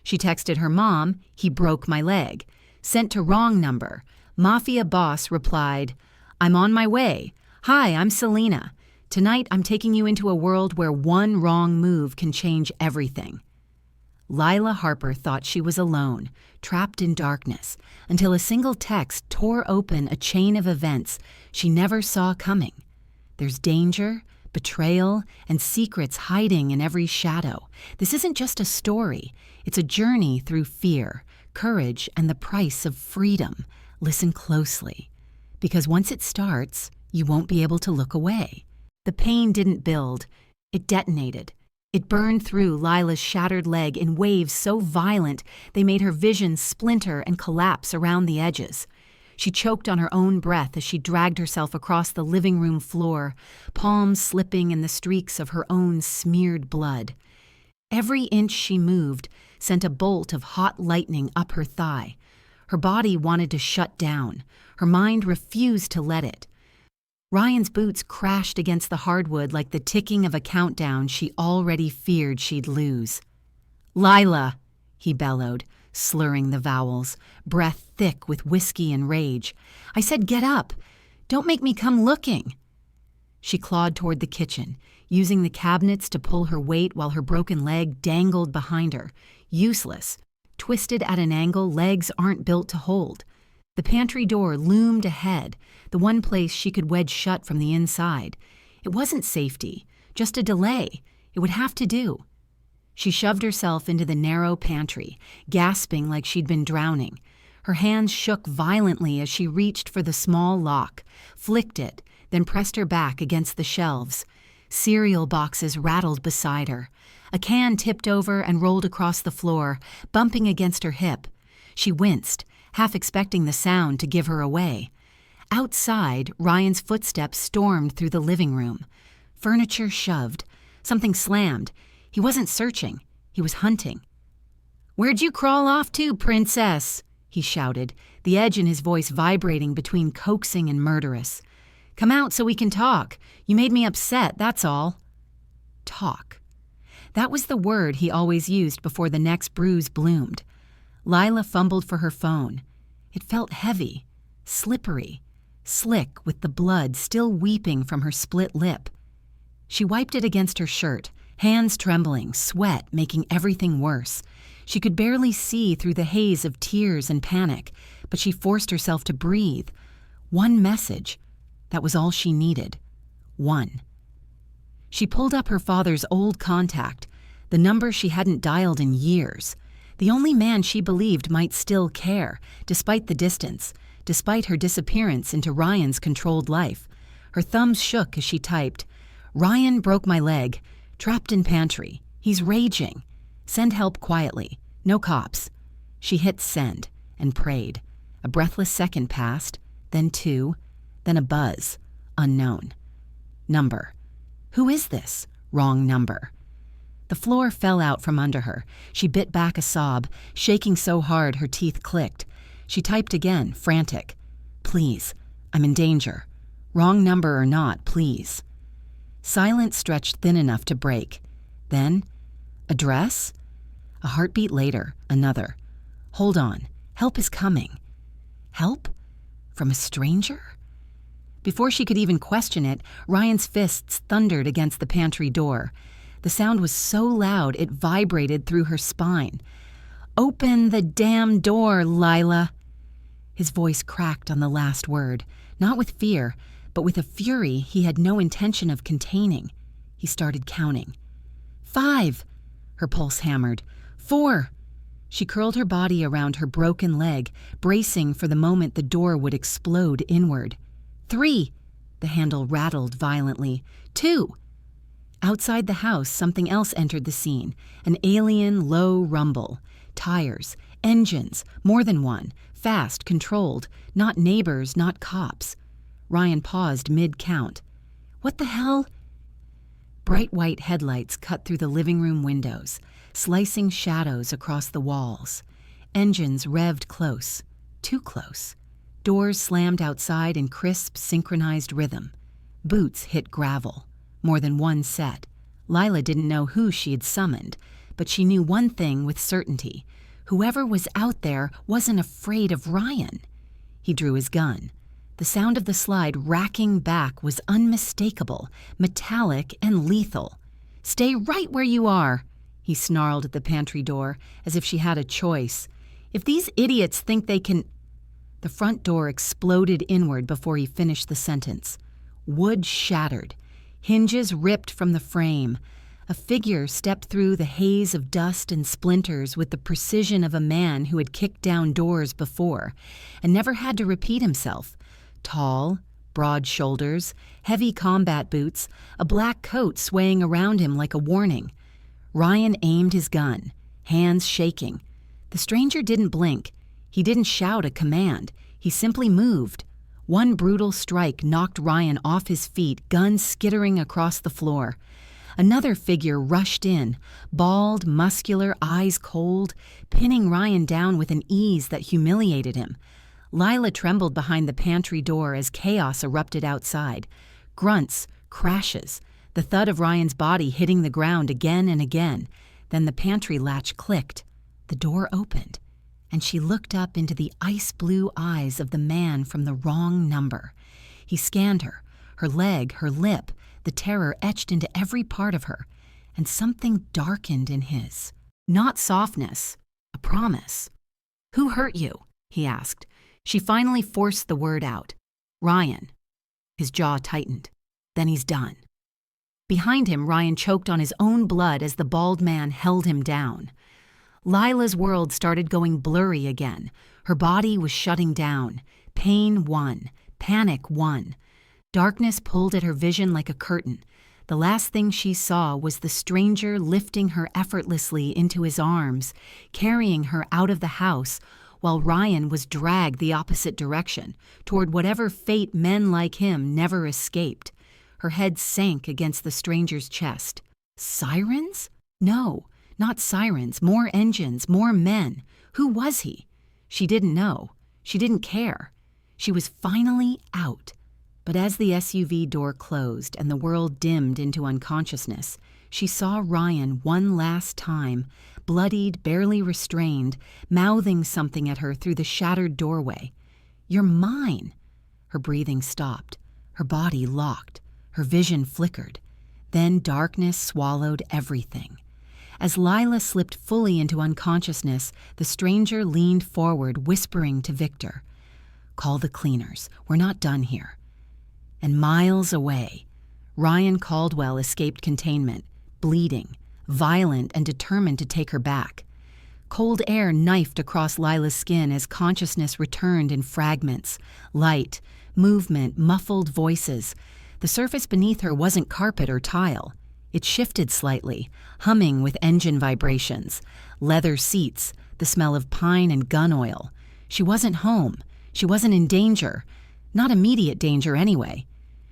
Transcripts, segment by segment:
She texted her mom, "He broke my leg." Sent to wrong number. Mafia boss replied, "I'm on my way. Hi, I'm Selena. Tonight I'm taking you into a world where one wrong move can change everything." Lila Harper thought she was alone, trapped in darkness, until a single text tore open a chain of events she never saw coming. There's danger, betrayal, and secrets hiding in every shadow. This isn't just a story. It's a journey through fear, courage, and the price of freedom. Listen closely, because once it starts, you won't be able to look away. The pain didn't build. It detonated. It burned through Lila's shattered leg in waves so violent they made her vision splinter and collapse around the edges. She choked on her own breath as she dragged herself across the living room floor, palms slipping in the streaks of her own smeared blood. Every inch she moved sent a bolt of hot lightning up her thigh. Her body wanted to shut down. Her mind refused to let it. Ryan's boots crashed against the hardwood like the ticking of a countdown she already feared she'd lose. "Lila," he bellowed, slurring the vowels, breath thick with whiskey and rage. "I said get up. Don't make me come looking." She clawed toward the kitchen, using the cabinets to pull her weight while her broken leg dangled behind her. Useless. Twisted at an angle legs aren't built to hold. The pantry door loomed ahead, the one place she could wedge shut from the inside. It wasn't safety, just a delay. It would have to do. She shoved herself into the narrow pantry, gasping like she'd been drowning. Her hands shook violently as she reached for the small lock, flicked it, then pressed her back against the shelves. Cereal boxes rattled beside her. A can tipped over and rolled across the floor, bumping against her hip. She winced, half expecting the sound to give her away. Outside, Ryan's footsteps stormed through the living room. Furniture shoved. Something slammed. He wasn't searching. He was hunting. "Where'd you crawl off to, princess?" he shouted, the edge in his voice vibrating between coaxing and murderous. "Come out so we can talk. You made me upset, that's all." Talk. That was the word he always used before the next bruise bloomed. Lila fumbled for her phone. It felt heavy, slippery, slick with the blood still weeping from her split lip. She wiped it against her shirt, hands trembling, sweat making everything worse. She could barely see through the haze of tears and panic, but she forced herself to breathe. One message. That was all she needed. One. She pulled up her father's old contact, the number she hadn't dialed in years. The only man she believed might still care, despite the distance, despite her disappearance into Ryan's controlled life. Her thumbs shook as she typed, "Ryan broke my leg. Trapped in pantry. He's raging. Send help quietly. No cops." She hit send and prayed. A breathless second passed, then two, then a buzz. Unknown. Number. Who is this? Wrong number. The floor fell out from under her. She bit back a sob, shaking so hard her teeth clicked. She typed again, frantic. "Please, I'm in danger. Wrong number or not, please." Silence stretched thin enough to break. Then, address? A heartbeat later, another. "Hold on. Help is coming." Help? From a stranger? Before she could even question it, Ryan's fists thundered against the pantry door. The sound was so loud it vibrated through her spine. "Open the damn door, Lila." His voice cracked on the last word, not with fear, but with a fury he had no intention of containing. He started counting. 5. Her pulse hammered. 4. She curled her body around her broken leg, bracing for the moment the door would explode inward. 3. The handle rattled violently. 2. Outside the house, something else entered the scene, an alien low rumble. Tires, engines, more than one, fast, controlled, not neighbors, not cops. Ryan paused mid-count. "What the hell?" Bright white headlights cut through the living room windows, slicing shadows across the walls. Engines revved close, too close. Doors slammed outside in crisp, synchronized rhythm. Boots hit gravel. More than one set. Lila didn't know who she had summoned, but she knew one thing with certainty. Whoever was out there wasn't afraid of Ryan. He drew his gun. The sound of the slide racking back was unmistakable, metallic and lethal. "Stay right where you are," he snarled at the pantry door, as if she had a choice. "If these idiots think they can—" The front door exploded inward before he finished the sentence. Wood shattered. Hinges ripped from the frame. A figure stepped through the haze of dust and splinters with the precision of a man who had kicked down doors before and never had to repeat himself. Tall, broad shoulders, heavy combat boots, a black coat swaying around him like a warning. Ryan aimed his gun, hands shaking. The stranger didn't blink. He didn't shout a command. He simply moved. One brutal strike knocked Ryan off his feet, gun skittering across the floor. Another figure rushed in, bald, muscular, eyes cold, pinning Ryan down with an ease that humiliated him. Lila trembled behind the pantry door as chaos erupted outside. Grunts, crashes, the thud of Ryan's body hitting the ground again and again. Then the pantry latch clicked. The door opened, and she looked up into the ice-blue eyes of the man from the wrong number. He scanned her leg, her lip, the terror etched into every part of her, and something darkened in his. Not softness, a promise. "Who hurt you?" he asked. She finally forced the word out. "Ryan." His jaw tightened. "Then he's done." Behind him, Ryan choked on his own blood as the bald man held him down. Lila's world started going blurry again. Her body was shutting down. Pain won. Panic won. Darkness pulled at her vision like a curtain. The last thing she saw was the stranger lifting her effortlessly into his arms, carrying her out of the house, while Ryan was dragged the opposite direction, toward whatever fate men like him never escaped. Her head sank against the stranger's chest. Sirens? No, not sirens. More engines, more men. Who was he? She didn't know. She didn't care. She was finally out. But as the SUV door closed and the world dimmed into unconsciousness, she saw Ryan one last time, bloodied, barely restrained, mouthing something at her through the shattered doorway. "You're mine." Her breathing stopped. Her body locked. Her vision flickered. Then darkness swallowed everything. As Lila slipped fully into unconsciousness, the stranger leaned forward, whispering to Victor, "Call the cleaners. We're not done here." And miles away, Ryan Caldwell escaped containment, bleeding, violent and determined to take her back. Cold air knifed across Lila's skin as consciousness returned in fragments. Light, movement, muffled voices. The surface beneath her wasn't carpet or tile. It shifted slightly, humming with engine vibrations. Leather seats, the smell of pine and gun oil. She wasn't home. She wasn't in danger. Not immediate danger anyway.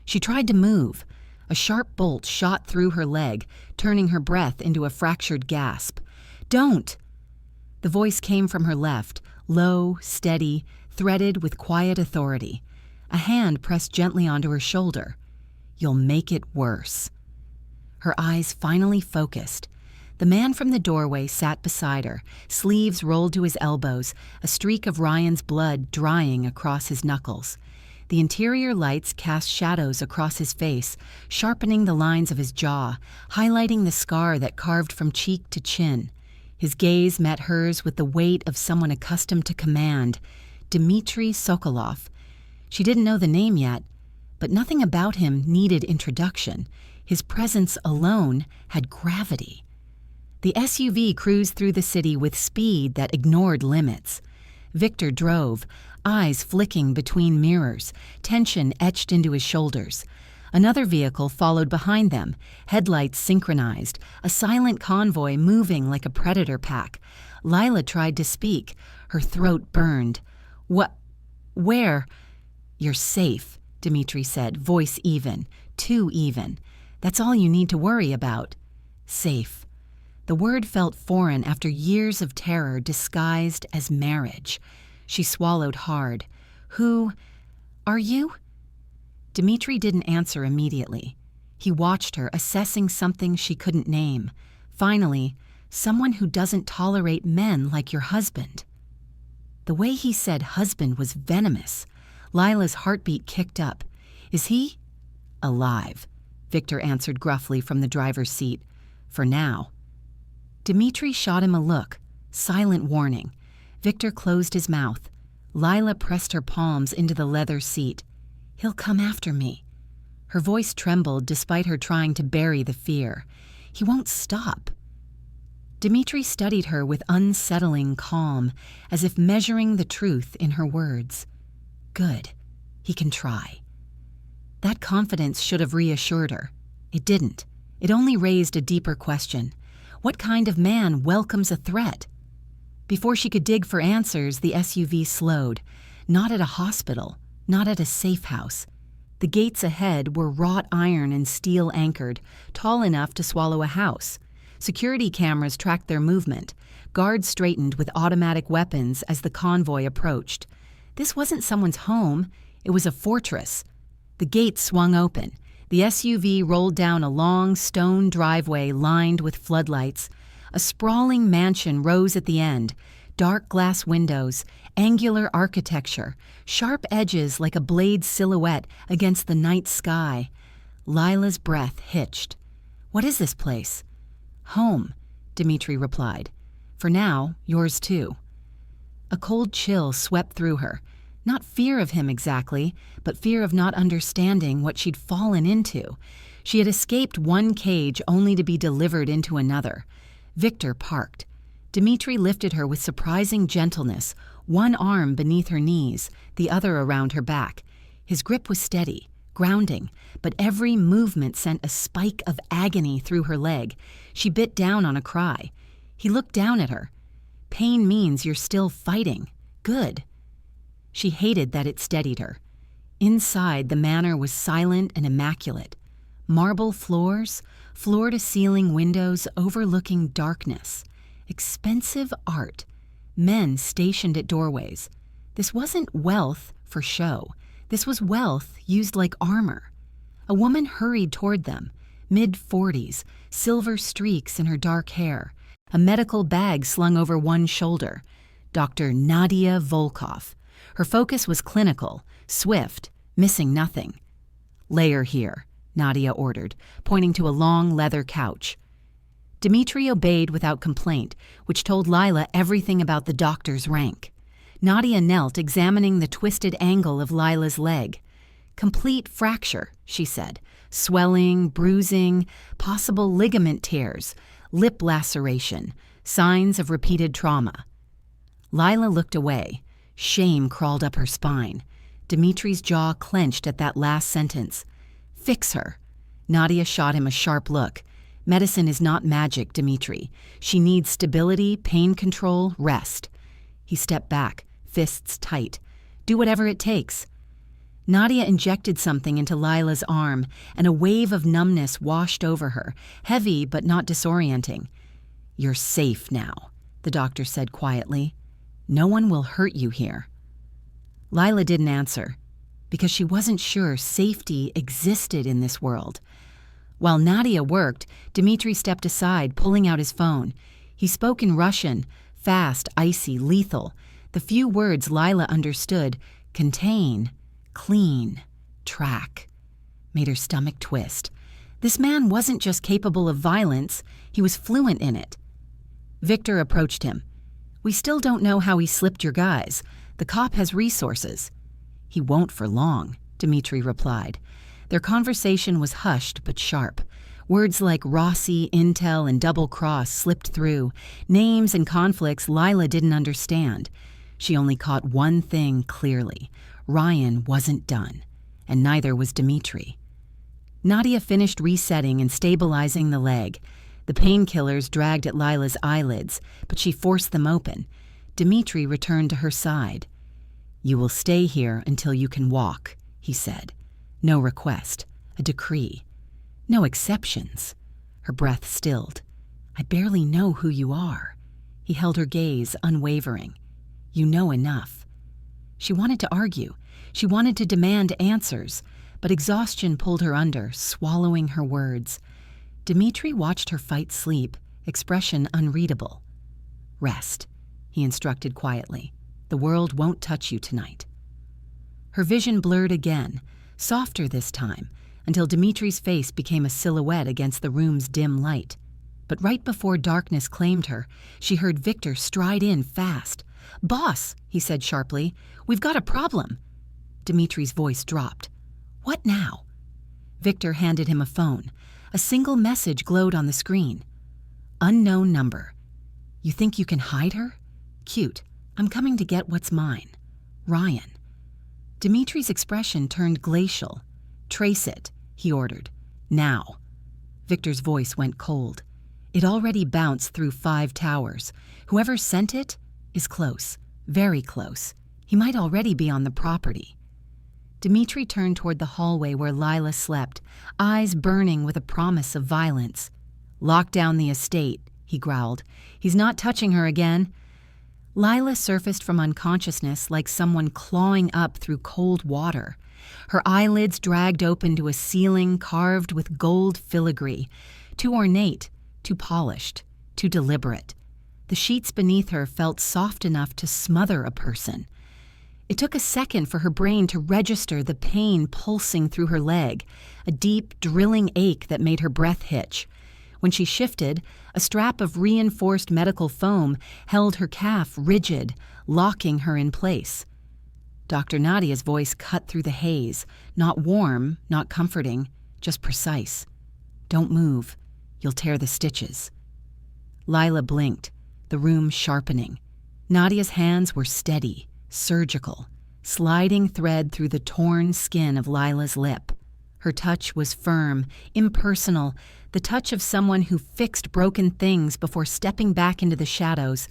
She tried to move. A sharp bolt shot through her leg, turning her breath into a fractured gasp. "Don't!" The voice came from her left, low, steady, threaded with quiet authority. A hand pressed gently onto her shoulder. "You'll make it worse." Her eyes finally focused. The man from the doorway sat beside her, sleeves rolled to his elbows, a streak of Ryan's blood drying across his knuckles. The interior lights cast shadows across his face, sharpening the lines of his jaw, highlighting the scar that carved from cheek to chin. His gaze met hers with the weight of someone accustomed to command. Dimitri Sokolov. She didn't know the name yet, but nothing about him needed introduction. His presence alone had gravity. The SUV cruised through the city with speed that ignored limits. Victor drove, eyes flicking between mirrors, tension etched into his shoulders. Another vehicle followed behind them, headlights synchronized, a silent convoy moving like a predator pack. Lila tried to speak. Her throat burned. "What? Where?" "You're safe," Dimitri said, voice even, too even. "That's all you need to worry about." Safe. The word felt foreign after years of terror disguised as marriage. She swallowed hard. "Who are you?" Dimitri didn't answer immediately. He watched her, assessing something she couldn't name. Finally, Someone who doesn't tolerate men like your husband." The way he said husband was venomous. Lila's heartbeat kicked up. "Is he?" "Alive," Victor answered gruffly from the driver's seat. "For now." Dimitri shot him a look, silent warning. Victor closed his mouth. Lila pressed her palms into the leather seat. "He'll come after me." Her voice trembled despite her trying to bury the fear. "He won't stop." Dimitri studied her with unsettling calm, as if measuring the truth in her words. "Good. He can try." That confidence should have reassured her. It didn't. It only raised a deeper question. What kind of man welcomes a threat? Before she could dig for answers, the SUV slowed. Not at a hospital, not at a safe house. The gates ahead were wrought iron and steel anchored, tall enough to swallow a house. Security cameras tracked their movement. Guards straightened with automatic weapons as the convoy approached. This wasn't someone's home. It was a fortress. The gates swung open. The SUV rolled down a long stone driveway lined with floodlights. A sprawling mansion rose at the end. Dark glass windows, angular architecture, sharp edges like a blade silhouette against the night sky. Lila's breath hitched. "What is this place?" "Home," Dimitri replied. "For now, yours too." A cold chill swept through her. Not fear of him exactly, but fear of not understanding what she'd fallen into. She had escaped one cage only to be delivered into another. Victor parked. Dimitri lifted her with surprising gentleness, one arm beneath her knees, the other around her back. His grip was steady, grounding, but every movement sent a spike of agony through her leg. She bit down on a cry. He looked down at her. "Pain means you're still fighting. Good." She hated that it steadied her. Inside, the manor was silent and immaculate. Marble floors, floor-to-ceiling windows overlooking darkness. Expensive art. Men stationed at doorways. This wasn't wealth for show. This was wealth used like armor. A woman hurried toward them, mid-40s, silver streaks in her dark hair, a medical bag slung over one shoulder. Dr. Nadia Volkov. Her focus was clinical, swift, missing nothing. "Lay her here," Nadia ordered, pointing to a long leather couch. Dimitri obeyed without complaint, which told Lila everything about the doctor's rank. Nadia knelt, examining the twisted angle of Lila's leg. "Complete fracture," she said. "Swelling, bruising, possible ligament tears, lip laceration, signs of repeated trauma." Lila looked away. Shame crawled up her spine. Dimitri's jaw clenched at that last sentence. "Fix her." Nadia shot him a sharp look. "Medicine is not magic, Dimitri. She needs stability, pain control, rest." He stepped back, fists tight. "Do whatever it takes." Nadia injected something into Lila's arm, and a wave of numbness washed over her, heavy but not disorienting. "You're safe now," the doctor said quietly. "No one will hurt you here." Lila didn't answer, because she wasn't sure safety existed in this world. While Nadia worked, Dimitri stepped aside, pulling out his phone. He spoke in Russian, fast, icy, lethal. The few words Lila understood: contain, clean, track. Made her stomach twist. This man wasn't just capable of violence, he was fluent in it. Victor approached him. "We still don't know how he slipped your guys. The cop has resources." "He won't for long," Dimitri replied. Their conversation was hushed but sharp. Words like Rossi, Intel, and Double Cross slipped through, names and conflicts Lila didn't understand. She only caught one thing clearly. Ryan wasn't done, and neither was Dimitri. Nadia finished resetting and stabilizing the leg. The painkillers dragged at Lila's eyelids, but she forced them open. Dimitri returned to her side. "You will stay here until you can walk," he said. "No request, a decree. No exceptions." Her breath stilled. "I barely know who you are." He held her gaze, unwavering. "You know enough." She wanted to argue. She wanted to demand answers, but exhaustion pulled her under, swallowing her words. Dimitri watched her fight sleep, expression unreadable. "Rest," he instructed quietly. "The world won't touch you tonight." Her vision blurred again, softer this time, until Dimitri's face became a silhouette against the room's dim light. But right before darkness claimed her, she heard Victor stride in fast. "Boss," he said sharply, "we've got a problem." Dimitri's voice dropped. "What now?" Victor handed him a phone. A single message glowed on the screen. "Unknown number. You think you can hide her? Cute. I'm coming to get what's mine. Ryan." Dimitri's expression turned glacial. "Trace it," he ordered. "Now." Victor's voice went cold. It already bounced through 5 towers. Whoever sent it is close, very close. He might already be on the property. Dimitri turned toward the hallway where Lila slept, eyes burning with a promise of violence. "Lock down the estate," he growled. "He's not touching her again." Lila surfaced from unconsciousness like someone clawing up through cold water. Her eyelids dragged open to a ceiling carved with gold filigree, too ornate, too polished, too deliberate. The sheets beneath her felt soft enough to smother a person. It took a second for her brain to register the pain pulsing through her leg, a deep, drilling ache that made her breath hitch. When she shifted, a strap of reinforced medical foam held her calf rigid, locking her in place. Dr. Nadia's voice cut through the haze, not warm, not comforting, just precise. "Don't move. You'll tear the stitches." Lila blinked, the room sharpening. Nadia's hands were steady, surgical, sliding thread through the torn skin of Lila's lip. Her touch was firm, impersonal, the touch of someone who fixed broken things before stepping back into the shadows.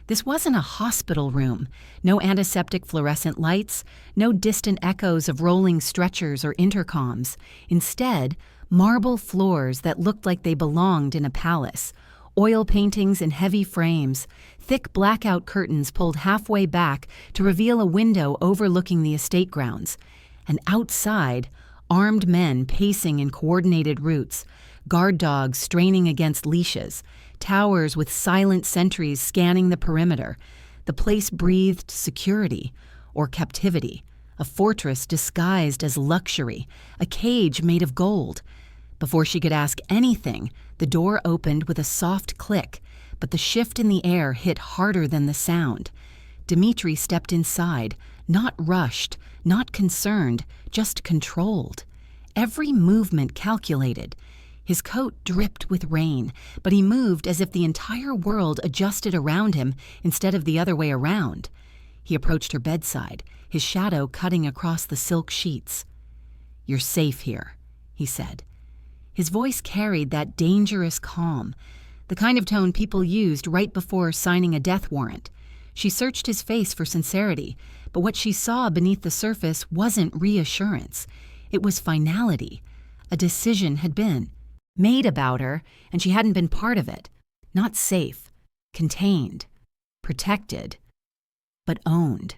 This wasn't a hospital room. No antiseptic fluorescent lights, no distant echoes of rolling stretchers or intercoms. Instead, marble floors that looked like they belonged in a palace, oil paintings in heavy frames, thick blackout curtains pulled halfway back to reveal a window overlooking the estate grounds. And outside, armed men pacing in coordinated routes, guard dogs straining against leashes, towers with silent sentries scanning the perimeter. The place breathed security or captivity, a fortress disguised as luxury, a cage made of gold. Before she could ask anything, the door opened with a soft click, but the shift in the air hit harder than the sound. Dimitri stepped inside, not rushed, not concerned, just controlled. Every movement calculated. His coat dripped with rain, but he moved as if the entire world adjusted around him instead of the other way around. He approached her bedside, his shadow cutting across the silk sheets. "You're safe here," he said. His voice carried that dangerous calm, the kind of tone people used right before signing a death warrant. She searched his face for sincerity, but what she saw beneath the surface wasn't reassurance. It was finality. A decision had been made about her, and she hadn't been part of it. Not safe, contained, protected, but owned.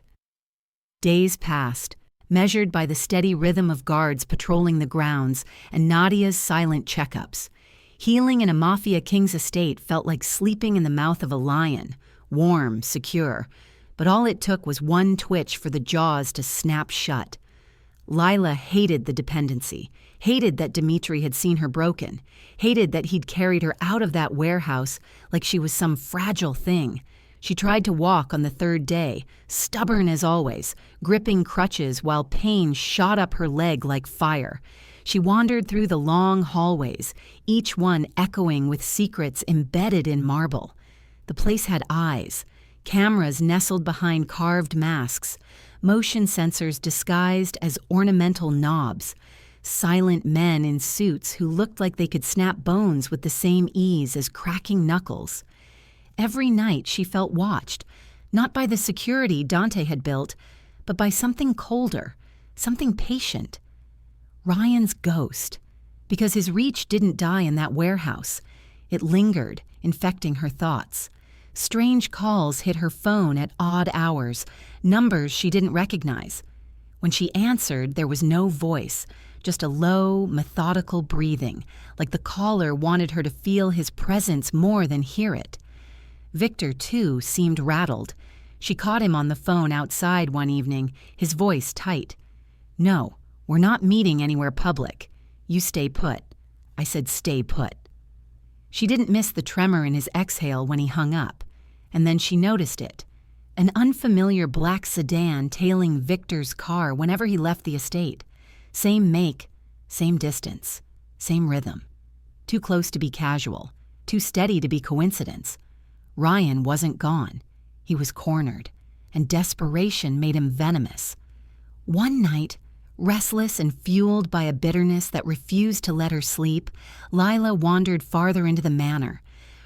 Days passed, measured by the steady rhythm of guards patrolling the grounds and Nadia's silent checkups. Healing in a mafia king's estate felt like sleeping in the mouth of a lion, warm, secure, but all it took was one twitch for the jaws to snap shut. Lila hated the dependency, hated that Dimitri had seen her broken, hated that he'd carried her out of that warehouse like she was some fragile thing. She tried to walk on the 3rd day, stubborn as always, gripping crutches while pain shot up her leg like fire. She wandered through the long hallways, each one echoing with secrets embedded in marble. The place had eyes, cameras nestled behind carved masks, motion sensors disguised as ornamental knobs, silent men in suits who looked like they could snap bones with the same ease as cracking knuckles. Every night she felt watched, not by the security Dante had built, but by something colder, something patient. Ryan's ghost, because his reach didn't die in that warehouse. It lingered, infecting her thoughts. Strange calls hit her phone at odd hours, numbers she didn't recognize. When she answered, there was no voice, just a low, methodical breathing, like the caller wanted her to feel his presence more than hear it. Victor, too, seemed rattled. She caught him on the phone outside one evening, his voice tight. "No, we're not meeting anywhere public. You stay put." I said, "Stay put." She didn't miss the tremor in his exhale when he hung up, and then she noticed it. An unfamiliar black sedan tailing Victor's car whenever he left the estate. Same make, same distance, same rhythm. Too close to be casual, too steady to be coincidence. Ryan wasn't gone. He was cornered, and desperation made him venomous. One night, restless and fueled by a bitterness that refused to let her sleep, Lila wandered farther into the manor.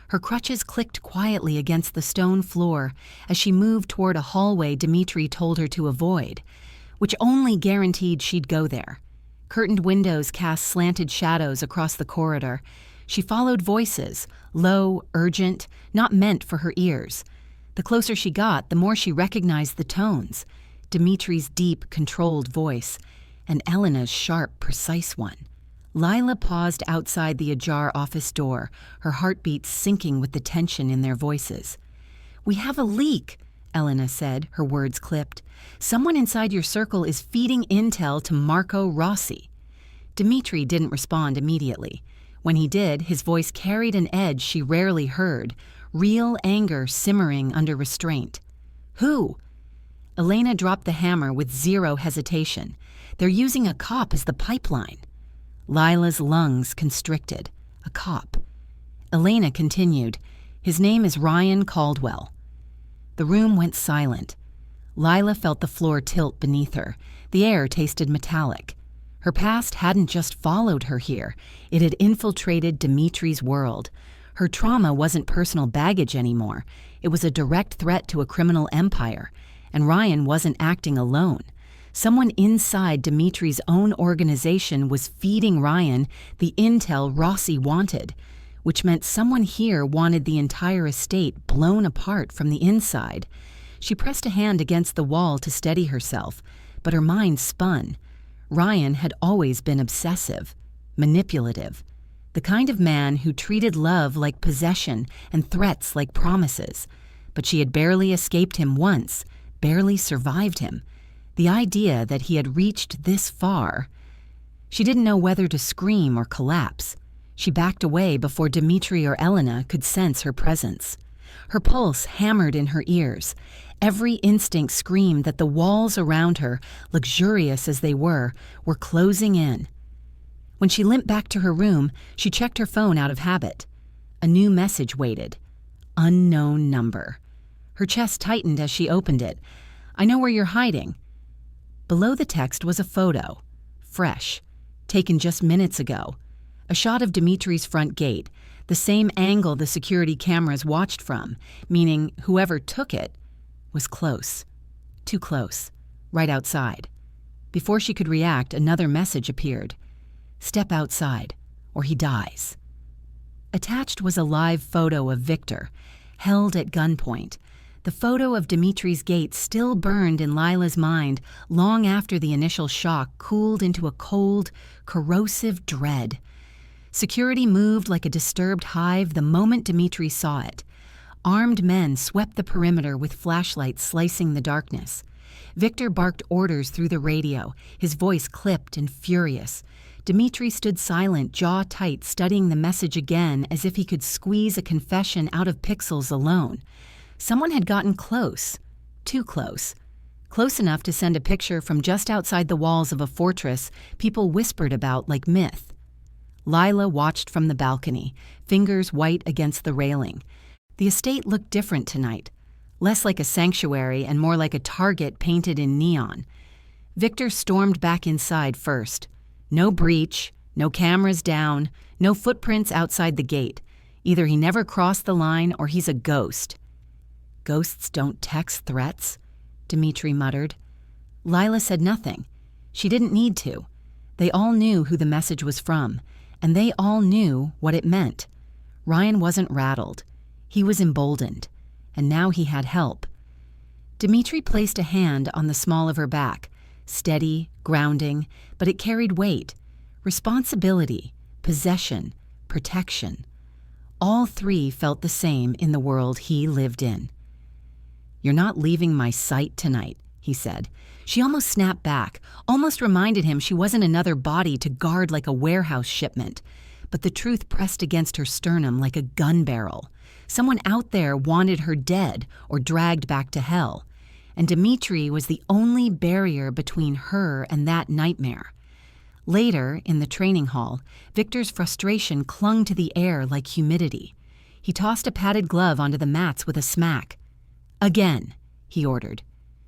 Her crutches clicked quietly against the stone floor as she moved toward a hallway Dimitri told her to avoid, which only guaranteed she'd go there. Curtained windows cast slanted shadows across the corridor. She followed voices, low, urgent, not meant for her ears. The closer she got, the more she recognized the tones. Dimitri's deep, controlled voice, and Elena's sharp, precise one. Lila paused outside the ajar office door, her heartbeat syncing with the tension in their voices. "We have a leak," Elena said, her words clipped. "Someone inside your circle is feeding intel to Marco Rossi." Dimitri didn't respond immediately. When he did, his voice carried an edge she rarely heard, real anger simmering under restraint. "Who?" Elena dropped the hammer with zero hesitation. "They're using a cop as the pipeline." Lila's lungs constricted. A cop. Elena continued, "His name is Ryan Caldwell." The room went silent. Lila felt the floor tilt beneath her. The air tasted metallic. Her past hadn't just followed her here. It had infiltrated Dimitri's world. Her trauma wasn't personal baggage anymore. It was a direct threat to a criminal empire. And Ryan wasn't acting alone. Someone inside Dimitri's own organization was feeding Ryan the intel Rossi wanted, which meant someone here wanted the entire estate blown apart from the inside. She pressed a hand against the wall to steady herself, but her mind spun. Ryan had always been obsessive, manipulative, the kind of man who treated love like possession and threats like promises. But she had barely escaped him once, barely survived him. The idea that he had reached this far. She didn't know whether to scream or collapse. She backed away before Dimitri or Elena could sense her presence. Her pulse hammered in her ears. Every instinct screamed that the walls around her, luxurious as they were closing in. When she limped back to her room, she checked her phone out of habit. A new message waited. Unknown number. Her chest tightened as she opened it. "I know where you're hiding." Below the text was a photo. Fresh. Taken just minutes ago. A shot of Dimitri's front gate, the same angle the security cameras watched from, meaning whoever took it was close. Too close. Right outside. Before she could react, another message appeared. "Step outside, or he dies." Attached was a live photo of Victor, held at gunpoint. The photo of Dimitri's gate still burned in Lila's mind long after the initial shock cooled into a cold, corrosive dread. Security moved like a disturbed hive the moment Dimitri saw it. Armed men swept the perimeter with flashlights slicing the darkness. Victor barked orders through the radio, his voice clipped and furious. Dimitri stood silent, jaw tight, studying the message again as if he could squeeze a confession out of pixels alone. Someone had gotten close. Too close. Close enough to send a picture from just outside the walls of a fortress people whispered about like myth. Lila watched from the balcony, fingers white against the railing. The estate looked different tonight, less like a sanctuary and more like a target painted in neon. Victor stormed back inside first. No breach, no cameras down, no footprints outside the gate. Either he never crossed the line or he's a ghost. "Ghosts don't text threats," Dimitri muttered. Lila said nothing. She didn't need to. They all knew who the message was from, and they all knew what it meant. Ryan wasn't rattled. He was emboldened, and now he had help. Dimitri placed a hand on the small of her back, steady, grounding, but it carried weight. Responsibility, possession, protection. All three felt the same in the world he lived in. "You're not leaving my sight tonight," he said. She almost snapped back, almost reminded him she wasn't another body to guard like a warehouse shipment. But the truth pressed against her sternum like a gun barrel. Someone out there wanted her dead or dragged back to hell. And Dimitri was the only barrier between her and that nightmare. Later, in the training hall, Victor's frustration clung to the air like humidity. He tossed a padded glove onto the mats with a smack. "Again," he ordered.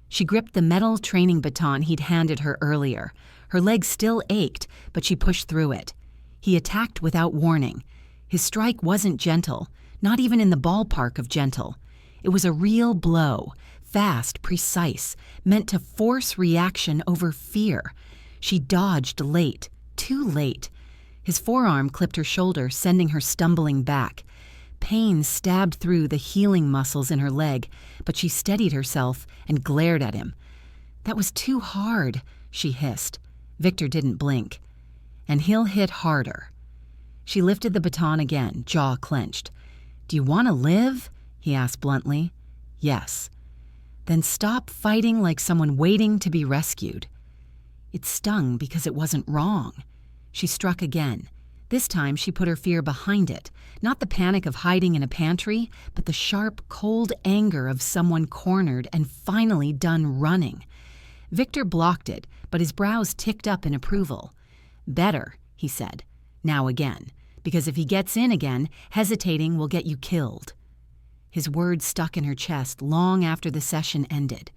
She gripped the metal training baton he'd handed her earlier. Her leg still ached, but she pushed through it. He attacked without warning. His strike wasn't gentle, not even in the ballpark of gentle. It was a real blow, fast, precise, meant to force reaction over fear. She dodged late, too late. His forearm clipped her shoulder, sending her stumbling back. Pain stabbed through the healing muscles in her leg, but she steadied herself and glared at him. "That was too hard," she hissed. Victor didn't blink. "And he'll hit harder." She lifted the baton again, jaw clenched. "Do you want to live?" he asked bluntly. "Yes." "Then stop fighting like someone waiting to be rescued." It stung because it wasn't wrong. She struck again. This time she put her fear behind it, not the panic of hiding in a pantry, but the sharp, cold anger of someone cornered and finally done running. Victor blocked it, but his brows ticked up in approval. "Better," he said. "Now again, because if he gets in again, hesitating will get you killed." His words stuck in her chest long after the session ended.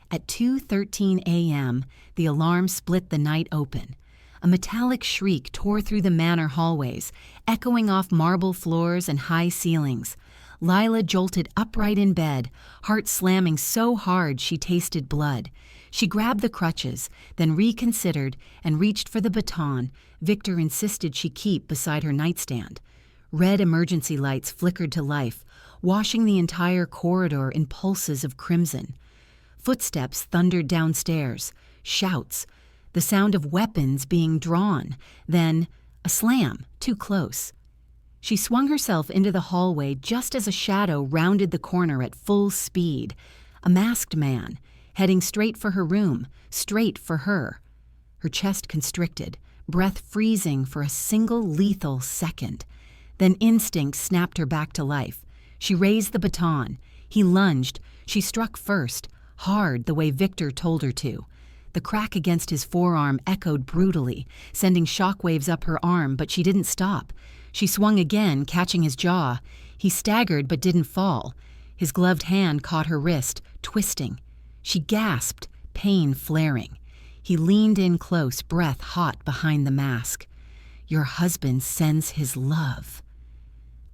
At 2:13 a.m., the alarm split the night open. A metallic shriek tore through the manor hallways, echoing off marble floors and high ceilings. Lila jolted upright in bed, heart slamming so hard she tasted blood. She grabbed the crutches, then reconsidered and reached for the baton Victor insisted she keep beside her nightstand. Red emergency lights flickered to life, washing the entire corridor in pulses of crimson. Footsteps thundered downstairs, shouts, the sound of weapons being drawn, then a slam, too close. She swung herself into the hallway just as a shadow rounded the corner at full speed. A masked man, heading straight for her room, straight for her. Her chest constricted, breath freezing for a single lethal second. Then instinct snapped her back to life. She raised the baton. He lunged. She struck first, hard the way Victor told her to. The crack against his forearm echoed brutally, sending shockwaves up her arm, but she didn't stop. She swung again, catching his jaw. He staggered but didn't fall. His gloved hand caught her wrist, twisting. She gasped, pain flaring. He leaned in close, breath hot behind the mask. "Your husband sends his love."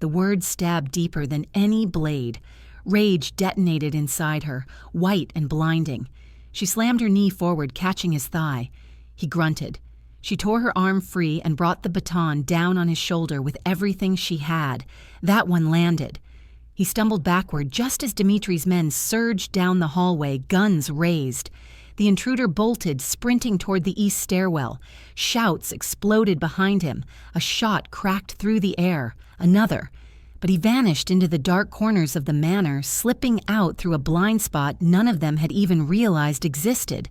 The words stabbed deeper than any blade. Rage detonated inside her, white and blinding. She slammed her knee forward, catching his thigh. He grunted. She tore her arm free and brought the baton down on his shoulder with everything she had. That one landed. He stumbled backward just as Dimitri's men surged down the hallway, guns raised. The intruder bolted, sprinting toward the east stairwell. Shouts exploded behind him. A shot cracked through the air. Another. But he vanished into the dark corners of the manor, slipping out through a blind spot none of them had even realized existed.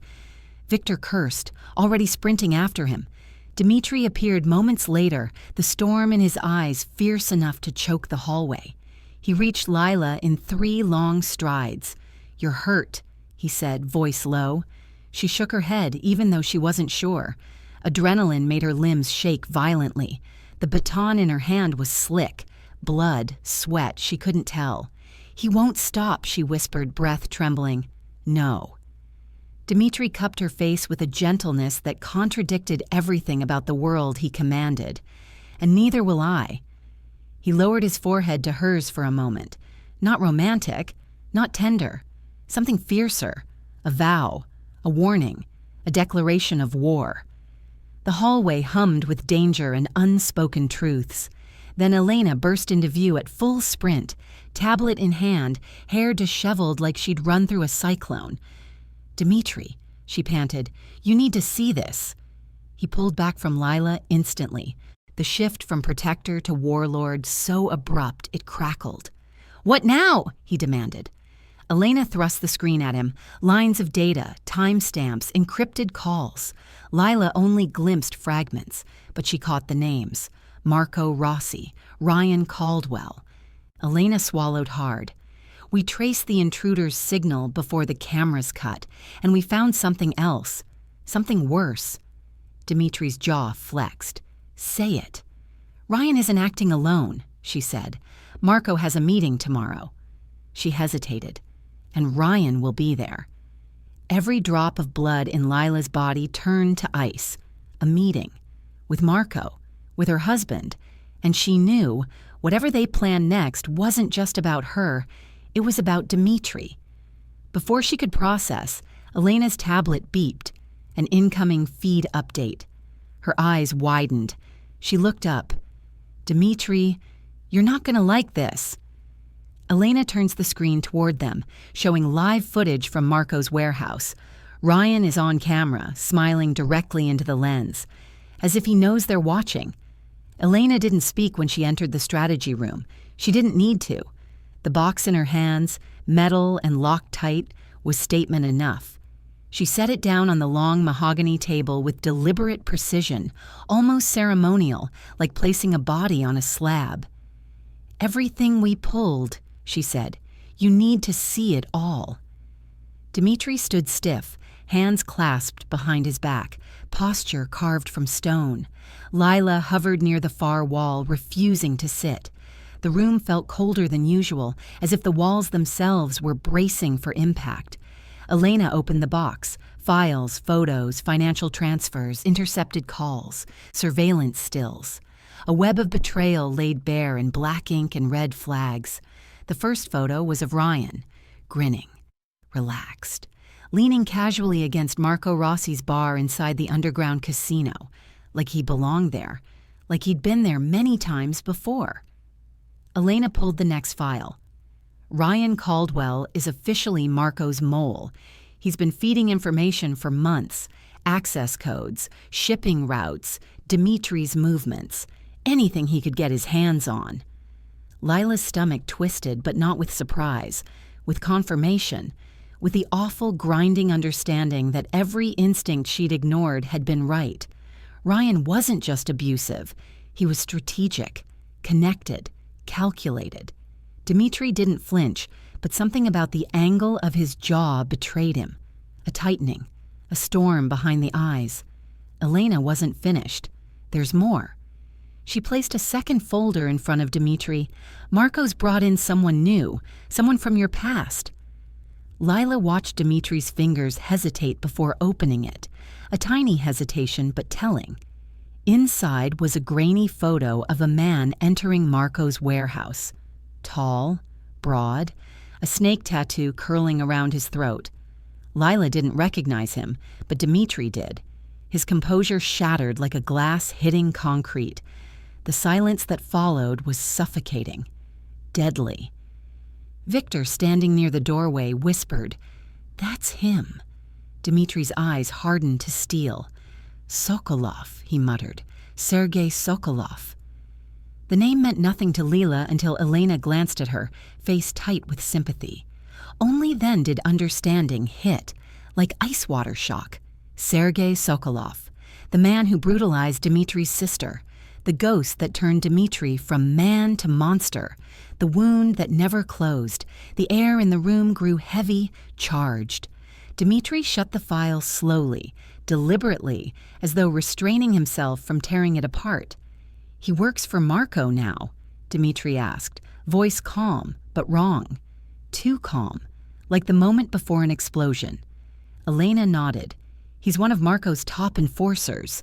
Victor cursed, already sprinting after him. Dimitri appeared moments later, the storm in his eyes fierce enough to choke the hallway. He reached Lila in 3 long strides. "You're hurt," he said, voice low. She shook her head, even though she wasn't sure. Adrenaline made her limbs shake violently. The baton in her hand was slick. Blood, sweat, she couldn't tell. "He won't stop," she whispered, breath trembling. "No." Dimitri cupped her face with a gentleness that contradicted everything about the world he commanded. "And neither will I." He lowered his forehead to hers for a moment. Not romantic, not tender. Something fiercer. A vow, a warning, a declaration of war. The hallway hummed with danger and unspoken truths. Then Elena burst into view at full sprint, tablet in hand, hair disheveled like she'd run through a cyclone. "Dimitri," she panted, "you need to see this." He pulled back from Lila instantly, the shift from protector to warlord so abrupt it crackled. "What now?" he demanded. Elena thrust the screen at him, lines of data, timestamps, encrypted calls. Lila only glimpsed fragments, but she caught the names. Marco Rossi, Ryan Caldwell. Elena swallowed hard. "We traced the intruder's signal before the cameras cut, and we found something else. Something worse." Dimitri's jaw flexed. "Say it." "Ryan isn't acting alone," she said. "Marco has a meeting tomorrow." She hesitated. "And Ryan will be there." Every drop of blood in Lila's body turned to ice. A meeting. With Marco. With her husband. And she knew whatever they planned next wasn't just about her. It was about Dimitri. Before she could process, Elena's tablet beeped. An incoming feed update. Her eyes widened. She looked up. "Dimitri, you're not going to like this." Elena turns the screen toward them, showing live footage from Marco's warehouse. Ryan is on camera, smiling directly into the lens, as if he knows they're watching. Elena didn't speak when she entered the strategy room. She didn't need to. The box in her hands, metal and locked tight, was statement enough. She set it down on the long mahogany table with deliberate precision, almost ceremonial, like placing a body on a slab. "Everything we pulled," she said. "You need to see it all." Dimitri stood stiff, hands clasped behind his back, posture carved from stone. Lila hovered near the far wall, refusing to sit. The room felt colder than usual, as if the walls themselves were bracing for impact. Elena opened the box. Files, photos, financial transfers, intercepted calls, surveillance stills. A web of betrayal laid bare in black ink and red flags. The first photo was of Ryan, grinning, relaxed, leaning casually against Marco Rossi's bar inside the underground casino, like he belonged there, like he'd been there many times before. Elena pulled the next file. Ryan Caldwell is officially Marco's mole. He's been feeding information for months, access codes, shipping routes, Dimitri's movements, anything he could get his hands on. Lila's stomach twisted, but not with surprise, with confirmation, with the awful grinding understanding that every instinct she'd ignored had been right. Ryan wasn't just abusive. He was strategic, connected, calculated. Dimitri didn't flinch, but something about the angle of his jaw betrayed him. A tightening, a storm behind the eyes. Elena wasn't finished. There's more. She placed a second folder in front of Dimitri. "Marco's brought in someone new, someone from your past." Lila watched Dimitri's fingers hesitate before opening it, a tiny hesitation but telling. Inside was a grainy photo of a man entering Marco's warehouse. Tall, broad, a snake tattoo curling around his throat. Lila didn't recognize him, but Dimitri did. His composure shattered like a glass hitting concrete. The silence that followed was suffocating, deadly. Victor, standing near the doorway, whispered, "That's him." Dimitri's eyes hardened to steel. "Sokolov," he muttered. "Sergei Sokolov." The name meant nothing to Lila until Elena glanced at her, face tight with sympathy. Only then did understanding hit, like ice water shock. Sergei Sokolov, the man who brutalized Dimitri's sister, the ghost that turned Dimitri from man to monster, the wound that never closed. The air in the room grew heavy, charged. Dimitri shut the file slowly, deliberately, as though restraining himself from tearing it apart. "He works for Marco now?" Dimitri asked, voice calm, but wrong. Too calm, like the moment before an explosion. Elena nodded. "He's one of Marco's top enforcers."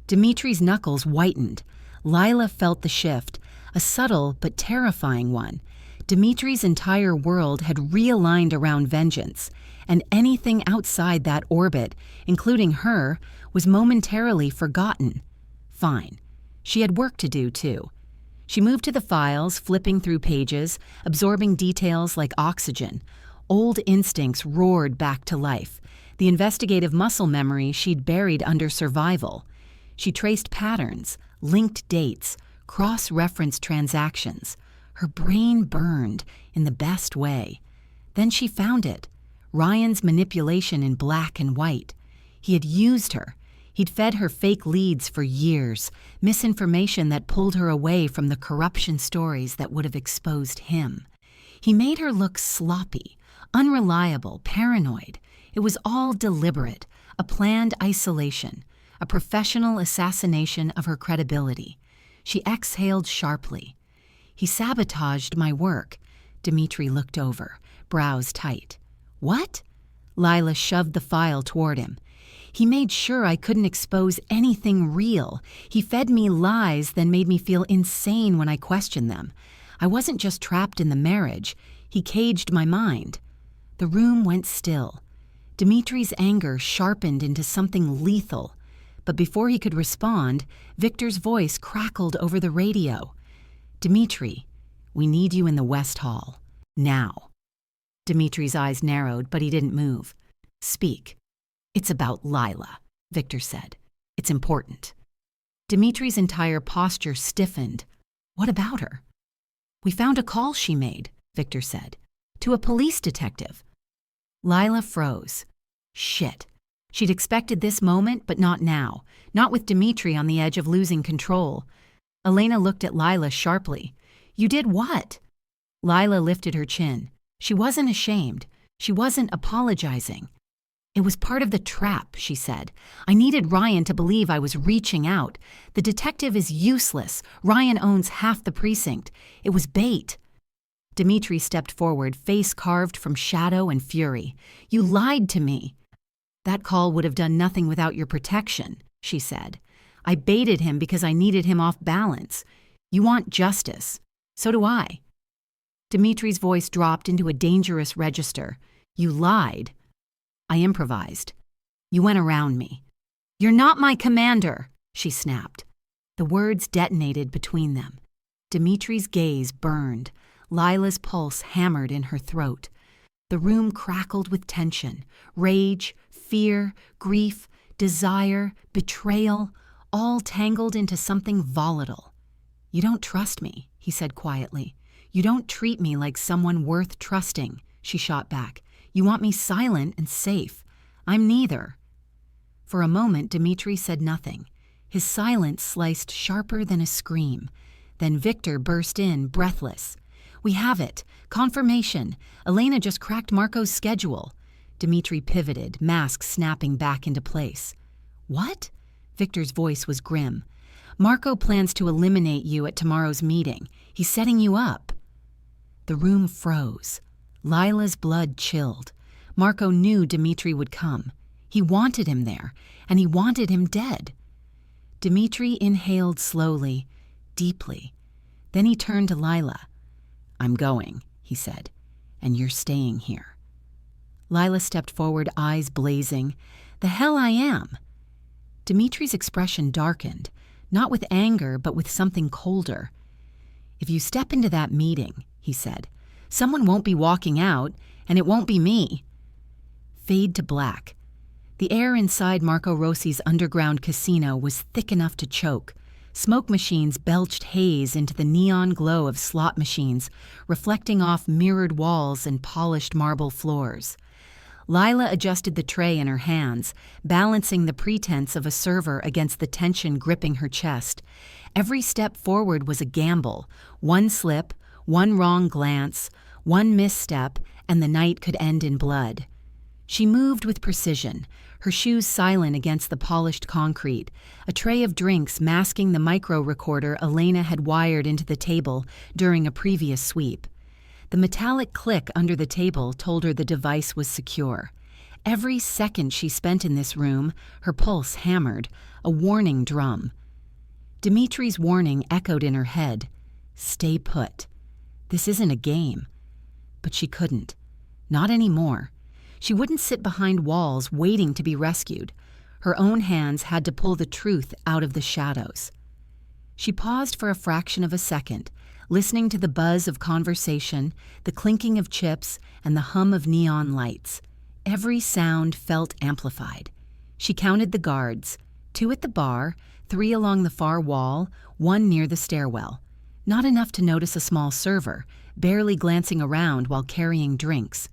Dimitri's knuckles whitened. Lila felt the shift, a subtle but terrifying one. Dimitri's entire world had realigned around vengeance, and anything outside that orbit, including her, was momentarily forgotten. Fine. She had work to do, too. She moved to the files, flipping through pages, absorbing details like oxygen. Old instincts roared back to life, the investigative muscle memory she'd buried under survival. She traced patterns, linked dates, cross-referenced transactions. Her brain burned in the best way. Then she found it. Ryan's manipulation in black and white. He had used her. He'd fed her fake leads for years, misinformation that pulled her away from the corruption stories that would have exposed him. He made her look sloppy, unreliable, paranoid. It was all deliberate, a planned isolation, a professional assassination of her credibility. She exhaled sharply. He sabotaged my work. Dimitri looked over, brows tight. What? Lila shoved the file toward him. He made sure I couldn't expose anything real. He fed me lies, then made me feel insane when I questioned them. I wasn't just trapped in the marriage. He caged my mind. The room went still. Dimitri's anger sharpened into something lethal. But before he could respond, Victor's voice crackled over the radio. Dimitri, we need you in the West Hall. Now. Dimitri's eyes narrowed, but he didn't move. Speak. It's about Lila, Victor said. It's important. Dimitri's entire posture stiffened. What about her? We found a call she made, Victor said, to a police detective. Lila froze. Shit. She'd expected this moment, but not now. Not with Dimitri on the edge of losing control. Elena looked at Lila sharply. You did what? Lila lifted her chin. She wasn't ashamed. She wasn't apologizing. It was part of the trap, she said. I needed Ryan to believe I was reaching out. The detective is useless. Ryan owns half the precinct. It was bait. Dimitri stepped forward, face carved from shadow and fury. You lied to me. That call would have done nothing without your protection, she said. I baited him because I needed him off balance. You want justice. So do I. Dimitri's voice dropped into a dangerous register. You lied. I improvised. You went around me. You're not my commander, she snapped. The words detonated between them. Dimitri's gaze burned. Lila's pulse hammered in her throat. The room crackled with tension, rage, fear, grief, desire, betrayal, all tangled into something volatile. You don't trust me, he said quietly. You don't treat me like someone worth trusting, she shot back. You want me silent and safe. I'm neither. For a moment, Dimitri said nothing. His silence sliced sharper than a scream. Then Victor burst in, breathless. We have it. Confirmation. Elena just cracked Marco's schedule. Dimitri pivoted, mask snapping back into place. What? Victor's voice was grim. Marco plans to eliminate you at tomorrow's meeting. He's setting you up. The room froze. Lila's blood chilled. Marco knew Dimitri would come. He wanted him there, and he wanted him dead. Dimitri inhaled slowly, deeply. Then he turned to Lila. I'm going, he said, and you're staying here. Lila stepped forward, eyes blazing. The hell I am. Dimitri's expression darkened, not with anger, but with something colder. If you step into that meeting, he said, someone won't be walking out, and it won't be me. Fade to black. The air inside Marco Rossi's underground casino was thick enough to choke. Smoke machines belched haze into the neon glow of slot machines, reflecting off mirrored walls and polished marble floors. Lila adjusted the tray in her hands, balancing the pretense of a server against the tension gripping her chest. Every step forward was a gamble. One slip, one wrong glance, one misstep, and the night could end in blood. She moved with precision, her shoes silent against the polished concrete, a tray of drinks masking the micro-recorder Elena had wired into the table during a previous sweep. The metallic click under the table told her the device was secure. Every second she spent in this room, her pulse hammered, a warning drum. Dimitri's warning echoed in her head. Stay put. This isn't a game. But she couldn't. Not anymore. She wouldn't sit behind walls waiting to be rescued. Her own hands had to pull the truth out of the shadows. She paused for a fraction of a second, listening to the buzz of conversation, the clinking of chips, and the hum of neon lights. Every sound felt amplified. She counted the guards, 2 at the bar, 3 along the far wall, 1 near the stairwell. Not enough to notice a small server, barely glancing around while carrying drinks.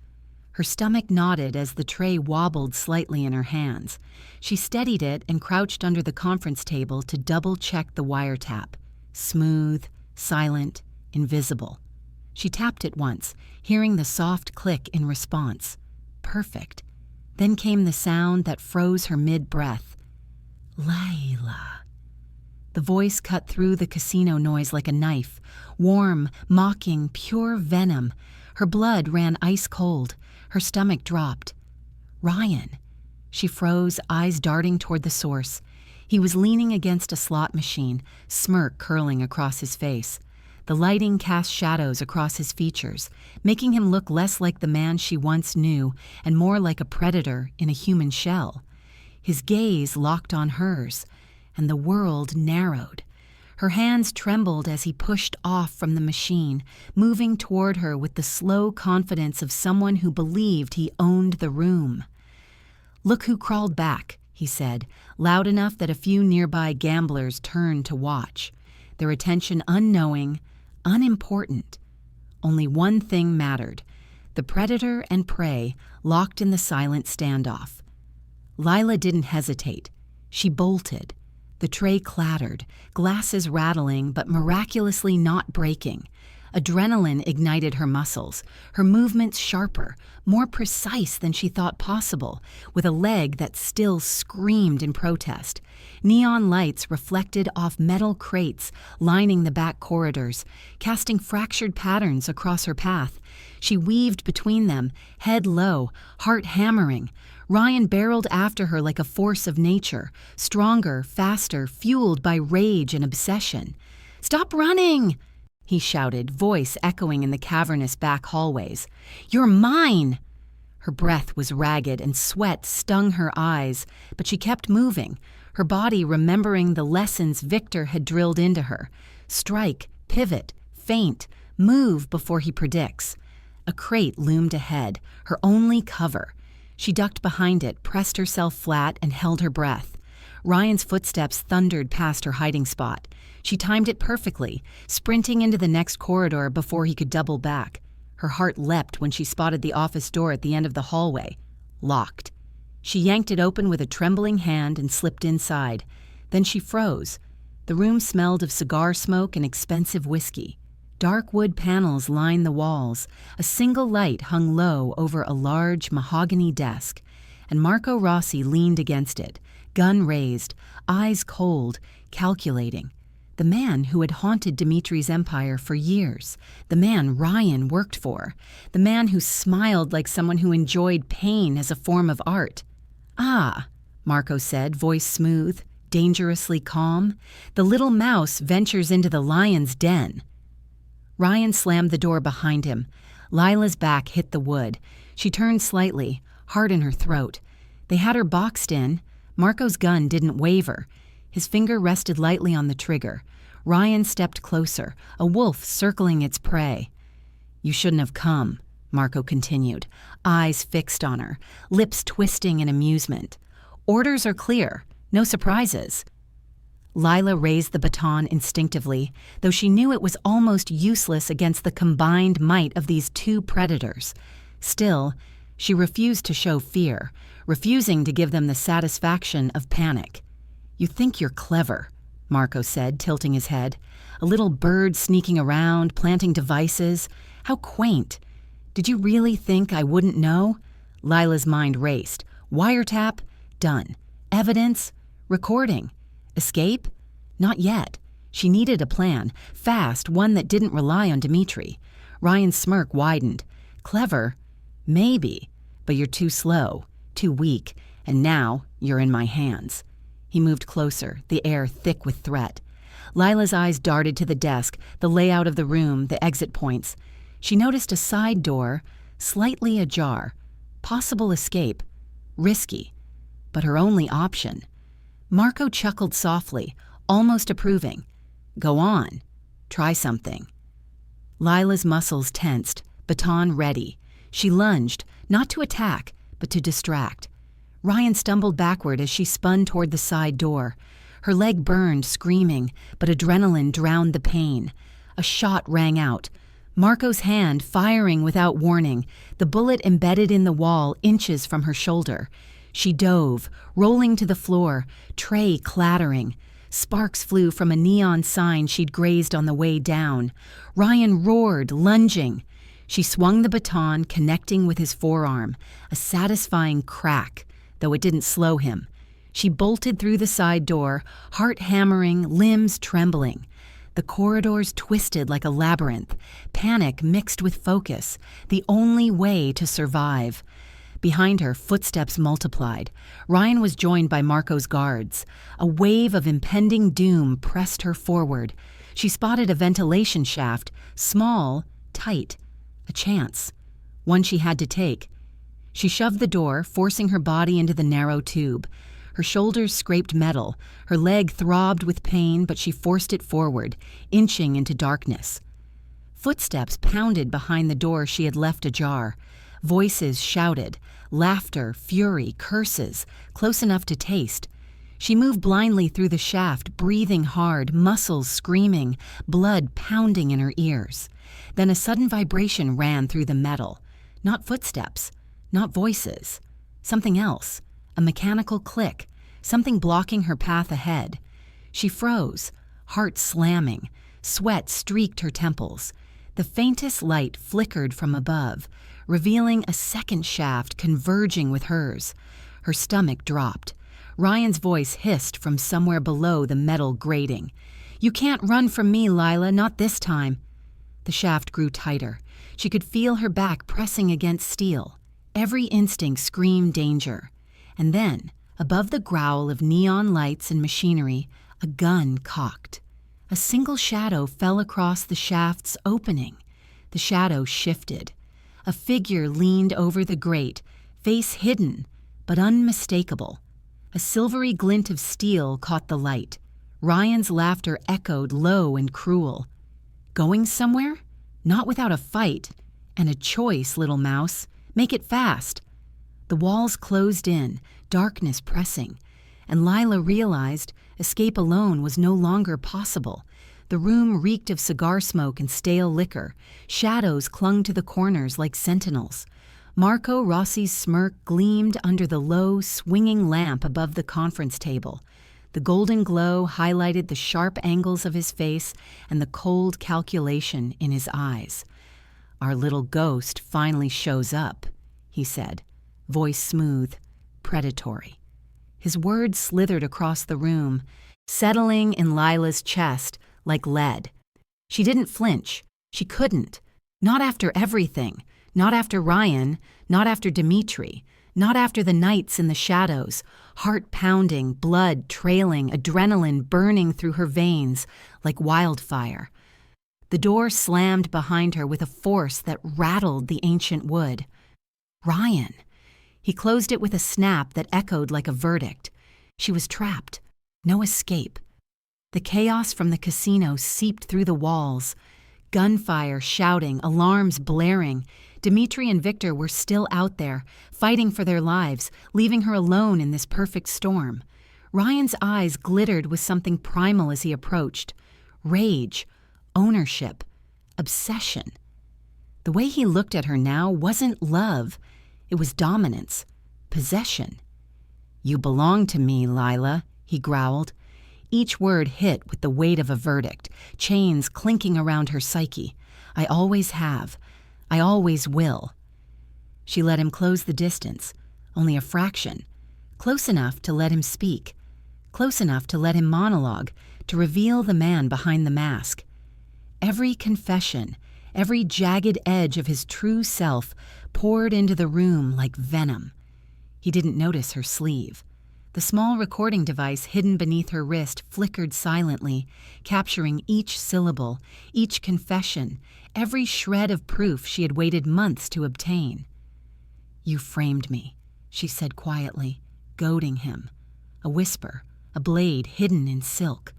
Her stomach knotted as the tray wobbled slightly in her hands. She steadied it and crouched under the conference table to double-check the wiretap. Smooth, silent, invisible. She tapped it once, hearing the soft click in response. Perfect. Then came the sound that froze her mid-breath. Lila. The voice cut through the casino noise like a knife. Warm, mocking, pure venom. Her blood ran ice cold. Her stomach dropped. Ryan. She froze, eyes darting toward the source. He was leaning against a slot machine, smirk curling across his face. The lighting cast shadows across his features, making him look less like the man she once knew and more like a predator in a human shell. His gaze locked on hers, and the world narrowed. Her hands trembled as he pushed off from the machine, moving toward her with the slow confidence of someone who believed he owned the room. "Look who crawled back," he said, loud enough that a few nearby gamblers turned to watch, their attention unknowing, unimportant. Only one thing mattered: the predator and prey locked in the silent standoff. Lila didn't hesitate. She bolted. The tray clattered, glasses rattling but miraculously not breaking. Adrenaline ignited her muscles, her movements sharper, more precise than she thought possible, with a leg that still screamed in protest. Neon lights reflected off metal crates lining the back corridors, casting fractured patterns across her path. She weaved between them, head low, heart hammering. Ryan barreled after her like a force of nature, stronger, faster, fueled by rage and obsession. "Stop running!" he shouted, voice echoing in the cavernous back hallways. "You're mine!" Her breath was ragged and sweat stung her eyes, but she kept moving, her body remembering the lessons Victor had drilled into her. Strike, pivot, feint, move before he predicts. A crate loomed ahead, her only cover. She ducked behind it, pressed herself flat, and held her breath. Ryan's footsteps thundered past her hiding spot. She timed it perfectly, sprinting into the next corridor before he could double back. Her heart leapt when she spotted the office door at the end of the hallway. Locked. She yanked it open with a trembling hand and slipped inside. Then she froze. The room smelled of cigar smoke and expensive whiskey. Dark wood panels lined the walls. A single light hung low over a large mahogany desk, and Marco Rossi leaned against it, gun raised, eyes cold, calculating. The man who had haunted Dimitri's empire for years. The man Ryan worked for. The man who smiled like someone who enjoyed pain as a form of art. "Ah," Marco said, voice smooth, dangerously calm. "The little mouse ventures into the lion's den." Ryan slammed the door behind him. Lila's back hit the wood. She turned slightly, heart in her throat. They had her boxed in. Marco's gun didn't waver. His finger rested lightly on the trigger. Ryan stepped closer, a wolf circling its prey. "You shouldn't have come," Marco continued, eyes fixed on her, lips twisting in amusement. "Orders are clear. No surprises." Lila raised the baton instinctively, though she knew it was almost useless against the combined might of these two predators. Still, she refused to show fear, refusing to give them the satisfaction of panic. "You think you're clever," Marco said, tilting his head. "A little bird sneaking around, planting devices. How quaint. Did you really think I wouldn't know?" Lila's mind raced. Wiretap? Done. Evidence? Recording. Escape? Not yet. She needed a plan, fast, one that didn't rely on Dimitri. Ryan's smirk widened. "Clever? Maybe. But you're too slow, too weak, and now you're in my hands." He moved closer, the air thick with threat. Lila's eyes darted to the desk, the layout of the room, the exit points. She noticed a side door, slightly ajar. Possible escape. Risky. But her only option. Marco chuckled softly, almost approving. "Go on. Try something." Lila's muscles tensed, baton ready. She lunged, not to attack, but to distract. Ryan stumbled backward as she spun toward the side door. Her leg burned, screaming, but adrenaline drowned the pain. A shot rang out. Marco's hand firing without warning, the bullet embedded in the wall inches from her shoulder. She dove, rolling to the floor, tray clattering. Sparks flew from a neon sign she'd grazed on the way down. Ryan roared, lunging. She swung the baton, connecting with his forearm, a satisfying crack, though it didn't slow him. She bolted through the side door, heart hammering, limbs trembling. The corridors twisted like a labyrinth, panic mixed with focus, the only way to survive. Behind her, footsteps multiplied. Ryan was joined by Marco's guards. A wave of impending doom pressed her forward. She spotted a ventilation shaft, small, tight. A chance. One she had to take. She shoved the door, forcing her body into the narrow tube. Her shoulders scraped metal. Her leg throbbed with pain, but she forced it forward, inching into darkness. Footsteps pounded behind the door she had left ajar. Voices shouted, laughter, fury, curses, close enough to taste. She moved blindly through the shaft, breathing hard, muscles screaming, blood pounding in her ears. Then a sudden vibration ran through the metal. Not footsteps, not voices. Something else. A mechanical click, something blocking her path ahead. She froze, heart slamming. Sweat streaked her temples. The faintest light flickered from above, revealing a second shaft converging with hers. Her stomach dropped. Ryan's voice hissed from somewhere below the metal grating. "You can't run from me, Lila, not this time." The shaft grew tighter. She could feel her back pressing against steel. Every instinct screamed danger. And then, above the growl of neon lights and machinery, a gun cocked. A single shadow fell across the shaft's opening. The shadow shifted. A figure leaned over the grate, face hidden, but unmistakable. A silvery glint of steel caught the light. Ryan's laughter echoed low and cruel. "Going somewhere? Not without a fight. And a choice, little mouse. Make it fast." The walls closed in, darkness pressing, and Lila realized escape alone was no longer possible. The room reeked of cigar smoke and stale liquor. Shadows clung to the corners like sentinels. Marco Rossi's smirk gleamed under the low, swinging lamp above the conference table. The golden glow highlighted the sharp angles of his face and the cold calculation in his eyes. "Our little ghost finally shows up," he said, voice smooth, predatory. His words slithered across the room, settling in Lila's chest like lead. She didn't flinch. She couldn't. Not after everything. Not after Ryan. Not after Dimitri. Not after the nights in the shadows, heart pounding, blood trailing, adrenaline burning through her veins like wildfire. The door slammed behind her with a force that rattled the ancient wood. Ryan. He closed it with a snap that echoed like a verdict. She was trapped. No escape. The chaos from the casino seeped through the walls. Gunfire, shouting, alarms blaring. Dimitri and Victor were still out there, fighting for their lives, leaving her alone in this perfect storm. Ryan's eyes glittered with something primal as he approached. Rage, ownership, obsession. The way he looked at her now wasn't love. It was dominance, possession. "You belong to me, Lila," he growled. Each word hit with the weight of a verdict, chains clinking around her psyche. "I always have. I always will." She let him close the distance, only a fraction, close enough to let him speak, close enough to let him monologue, to reveal the man behind the mask. Every confession, every jagged edge of his true self poured into the room like venom. He didn't notice her sleeve. The small recording device hidden beneath her wrist flickered silently, capturing each syllable, each confession, every shred of proof she had waited months to obtain. "You framed me," she said quietly, goading him. A whisper, a blade hidden in silk.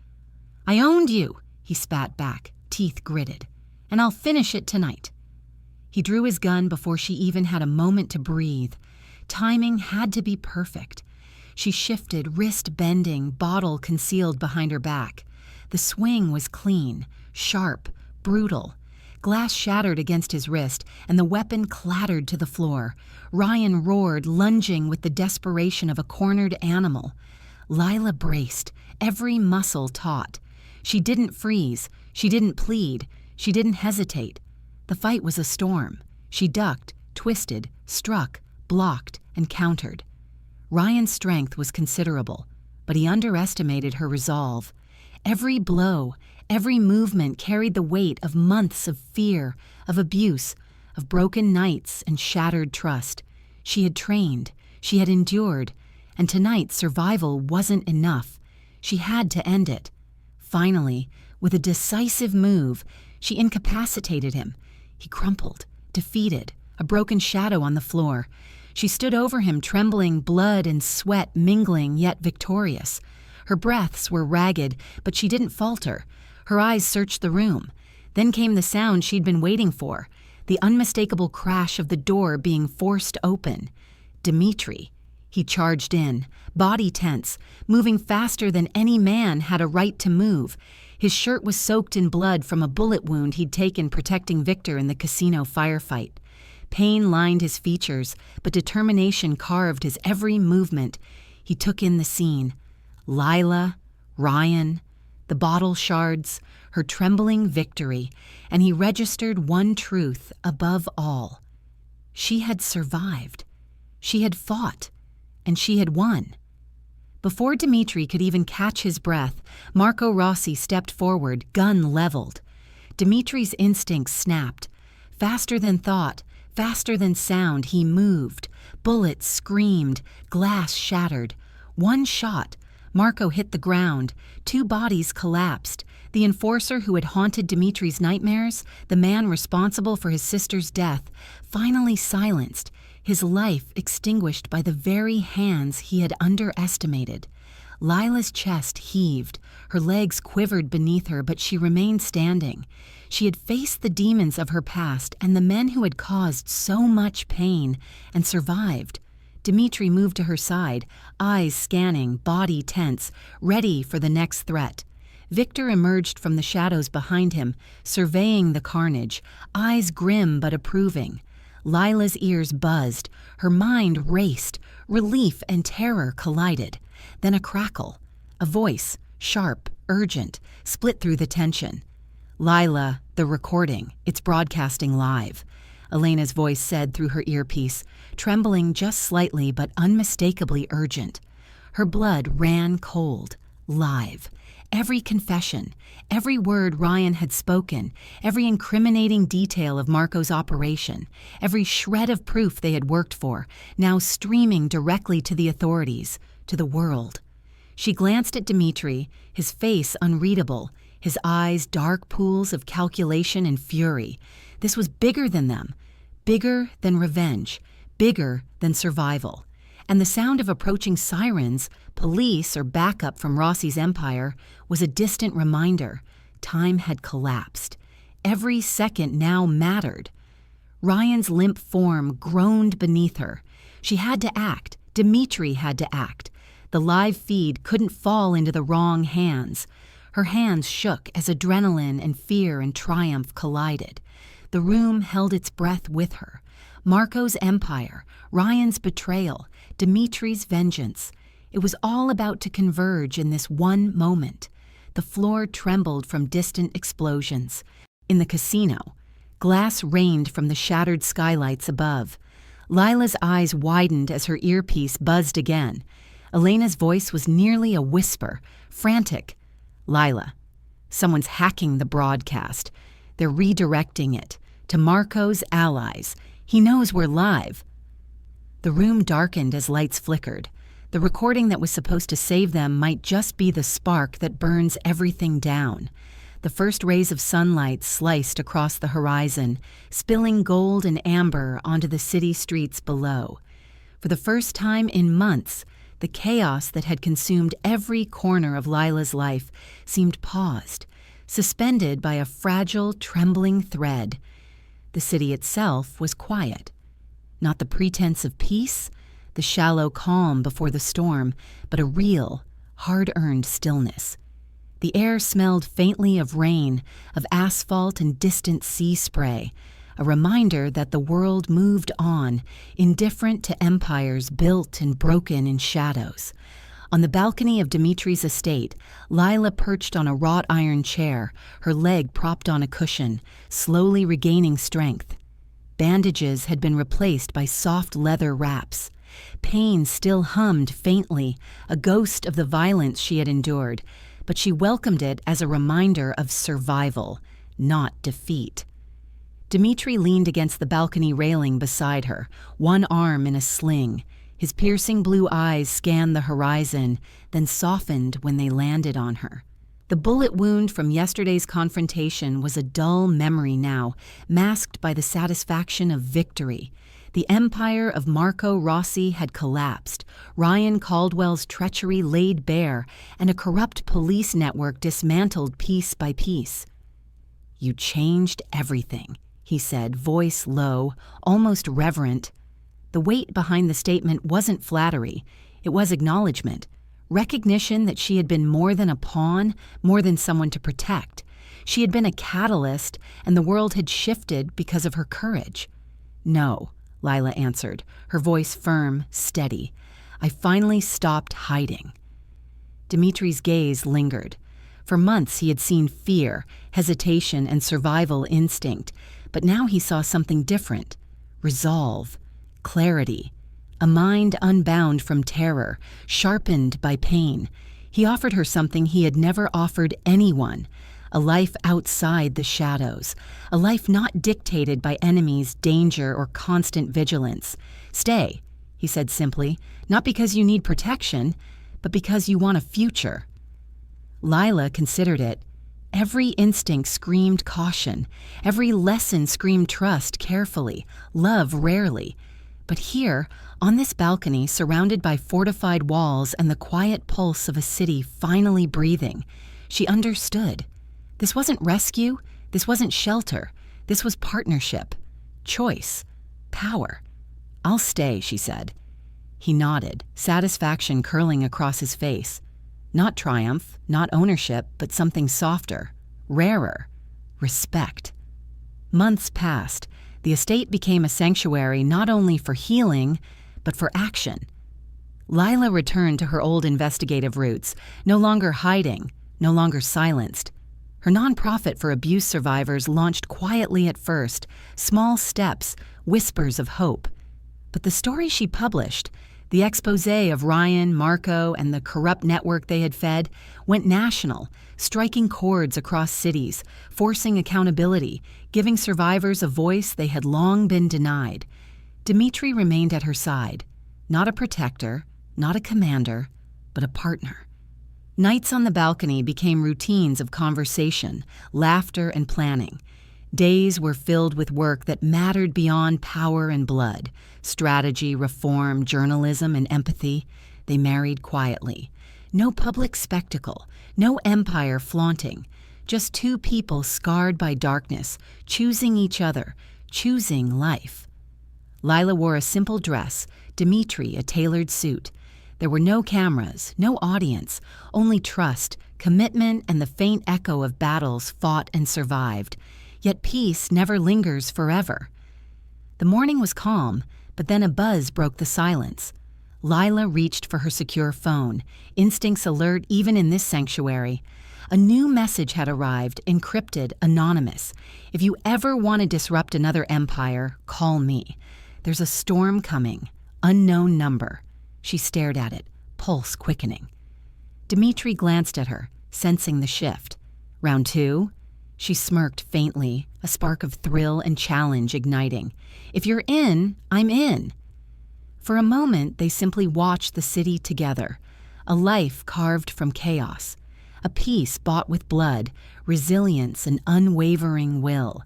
"I owned you," he spat back, teeth gritted. "And I'll finish it tonight." He drew his gun before she even had a moment to breathe. Timing had to be perfect. She shifted, wrist bending, bottle concealed behind her back. The swing was clean, sharp, brutal. Glass shattered against his wrist, and the weapon clattered to the floor. Ryan roared, lunging with the desperation of a cornered animal. Lila braced, every muscle taut. She didn't freeze. She didn't plead. She didn't hesitate. The fight was a storm. She ducked, twisted, struck, blocked, and countered. Ryan's strength was considerable, but he underestimated her resolve. Every blow, every movement carried the weight of months of fear, of abuse, of broken nights and shattered trust. She had trained, she had endured, and tonight survival wasn't enough. She had to end it. Finally, with a decisive move, she incapacitated him. He crumpled, defeated, a broken shadow on the floor. She stood over him, trembling, blood and sweat mingling, yet victorious. Her breaths were ragged, but she didn't falter. Her eyes searched the room. Then came the sound she'd been waiting for, the unmistakable crash of the door being forced open. Dimitri. He charged in, body tense, moving faster than any man had a right to move. His shirt was soaked in blood from a bullet wound he'd taken protecting Victor in the casino firefight. Pain lined his features, but determination carved his every movement. He took in the scene. Lila, Ryan, the bottle shards, her trembling victory, and he registered one truth above all. She had survived. She had fought, and she had won. Before Dimitri could even catch his breath, Marco Rossi stepped forward, gun leveled. Dimitri's instincts snapped. Faster than thought, faster than sound, he moved. Bullets screamed, glass shattered. One shot. Marco hit the ground. Two bodies collapsed. The enforcer who had haunted Dimitri's nightmares, the man responsible for his sister's death, finally silenced, his life extinguished by the very hands he had underestimated. Lila's chest heaved. Her legs quivered beneath her, but she remained standing. She had faced the demons of her past and the men who had caused so much pain, and survived. Dimitri moved to her side, eyes scanning, body tense, ready for the next threat. Victor emerged from the shadows behind him, surveying the carnage, eyes grim but approving. Lila's ears buzzed, her mind raced, relief and terror collided. Then a crackle, a voice, sharp, urgent, split through the tension. "Lila, the recording, it's broadcasting live," Elena's voice said through her earpiece, trembling just slightly but unmistakably urgent. Her blood ran cold, live. Every confession, every word Ryan had spoken, every incriminating detail of Marco's operation, every shred of proof they had worked for, now streaming directly to the authorities, to the world. She glanced at Dimitri, his face unreadable, his eyes dark pools of calculation and fury. This was bigger than them, bigger than revenge, bigger than survival. And the sound of approaching sirens, police or backup from Rossi's empire, was a distant reminder. Time had collapsed. Every second now mattered. Ryan's limp form groaned beneath her. She had to act. Dimitri had to act. The live feed couldn't fall into the wrong hands. Her hands shook as adrenaline and fear and triumph collided. The room held its breath with her. Marco's empire, Ryan's betrayal, Dimitri's vengeance. It was all about to converge in this one moment. The floor trembled from distant explosions. In the casino, glass rained from the shattered skylights above. Lila's eyes widened as her earpiece buzzed again. Elena's voice was nearly a whisper, frantic. "Lila, someone's hacking the broadcast. They're redirecting it to Marco's allies. He knows we're live." The room darkened as lights flickered. The recording that was supposed to save them might just be the spark that burns everything down. The first rays of sunlight sliced across the horizon, spilling gold and amber onto the city streets below. For the first time in months, the chaos that had consumed every corner of Lila's life seemed paused, suspended by a fragile, trembling thread. The city itself was quiet. Not the pretense of peace, the shallow calm before the storm, but a real, hard-earned stillness. The air smelled faintly of rain, of asphalt and distant sea spray, a reminder that the world moved on, indifferent to empires built and broken in shadows. On the balcony of Dimitri's estate, Lila perched on a wrought iron chair, her leg propped on a cushion, slowly regaining strength. Bandages had been replaced by soft leather wraps. Pain still hummed faintly, a ghost of the violence she had endured, but she welcomed it as a reminder of survival, not defeat. Dimitri leaned against the balcony railing beside her, one arm in a sling. His piercing blue eyes scanned the horizon, then softened when they landed on her. The bullet wound from yesterday's confrontation was a dull memory now, masked by the satisfaction of victory. The empire of Marco Rossi had collapsed, Ryan Caldwell's treachery laid bare, and a corrupt police network dismantled piece by piece. "You changed everything," he said, voice low, almost reverent. The weight behind the statement wasn't flattery, it was acknowledgement, recognition that she had been more than a pawn, more than someone to protect. She had been a catalyst, and the world had shifted because of her courage. "No," Lila answered, her voice firm, steady. "I finally stopped hiding." Dimitri's gaze lingered. For months he had seen fear, hesitation, and survival instinct, but now he saw something different: resolve, clarity, a mind unbound from terror, sharpened by pain. He offered her something he had never offered anyone: a life outside the shadows, a life not dictated by enemies, danger, or constant vigilance. "Stay," he said simply, "not because you need protection, but because you want a future." Lila considered it. Every instinct screamed caution. Every lesson screamed trust carefully, love rarely. But here, on this balcony, surrounded by fortified walls and the quiet pulse of a city finally breathing, she understood. This wasn't rescue, this wasn't shelter, this was partnership, choice, power. "I'll stay," she said. He nodded, satisfaction curling across his face. Not triumph, not ownership, but something softer, rarer: respect. Months passed. The estate became a sanctuary not only for healing, but for action. Lila returned to her old investigative roots, no longer hiding, no longer silenced. Her nonprofit for abuse survivors launched quietly at first, small steps, whispers of hope. But the story she published, the exposé of Ryan, Marco, and the corrupt network they had fed, went national, striking chords across cities, forcing accountability, giving survivors a voice they had long been denied. Dimitri remained at her side, not a protector, not a commander, but a partner. Nights on the balcony became routines of conversation, laughter, and planning. Days were filled with work that mattered beyond power and blood: strategy, reform, journalism, and empathy. They married quietly. No public spectacle, no empire flaunting. Just two people scarred by darkness, choosing each other, choosing life. Lila wore a simple dress, Dimitri a tailored suit. There were no cameras, no audience, only trust, commitment, and the faint echo of battles fought and survived. Yet peace never lingers forever. The morning was calm, but then a buzz broke the silence. Lila reached for her secure phone, instincts alert even in this sanctuary. A new message had arrived, encrypted, anonymous. "If you ever want to disrupt another empire, call me. There's a storm coming. Unknown number." She stared at it, pulse quickening. Dimitri glanced at her, sensing the shift. "Round two?" She smirked faintly, a spark of thrill and challenge igniting. "If you're in, I'm in." For a moment, they simply watched the city together, a life carved from chaos, a peace bought with blood, resilience, and unwavering will.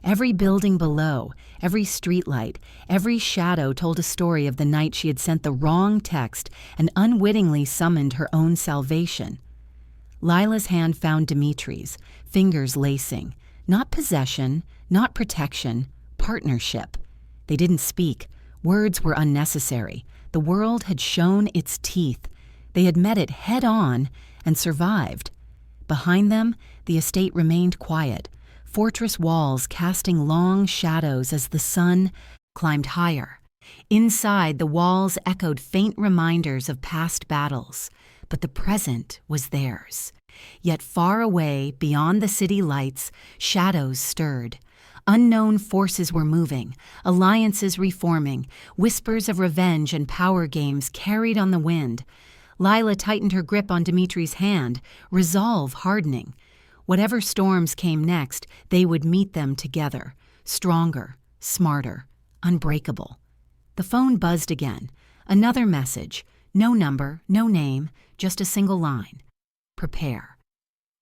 Every building below, every streetlight, every shadow told a story of the night she had sent the wrong text and unwittingly summoned her own salvation. Lila's hand found Dimitri's, fingers lacing. Not possession, not protection, partnership. They didn't speak. Words were unnecessary. The world had shown its teeth. They had met it head-on and survived. Behind them, the estate remained quiet, fortress walls casting long shadows as the sun climbed higher. Inside, the walls echoed faint reminders of past battles, but the present was theirs. Yet far away, beyond the city lights, shadows stirred. Unknown forces were moving, alliances reforming, whispers of revenge and power games carried on the wind. Lila tightened her grip on Dimitri's hand, resolve hardening. Whatever storms came next, they would meet them together, stronger, smarter, unbreakable. The phone buzzed again. Another message. No number, no name, just a single line. Prepare.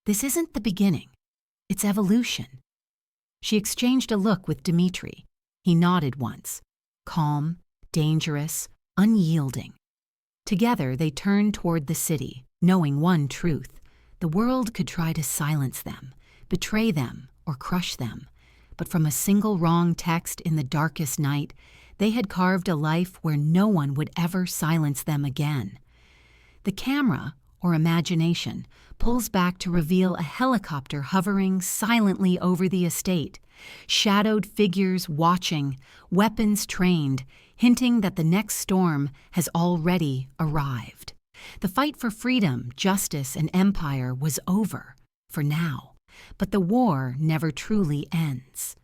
This isn't the beginning. It's evolution. She exchanged a look with Dimitri. He nodded once. Calm, dangerous, unyielding. Together they turned toward the city, knowing one truth. The world could try to silence them, betray them, or crush them. But from a single wrong text in the darkest night, they had carved a life where no one would ever silence them again. The camera, or imagination, pulls back to reveal a helicopter hovering silently over the estate, shadowed figures watching, weapons trained, hinting that the next storm has already arrived. The fight for freedom, justice, and empire was over, for now, but the war never truly ends.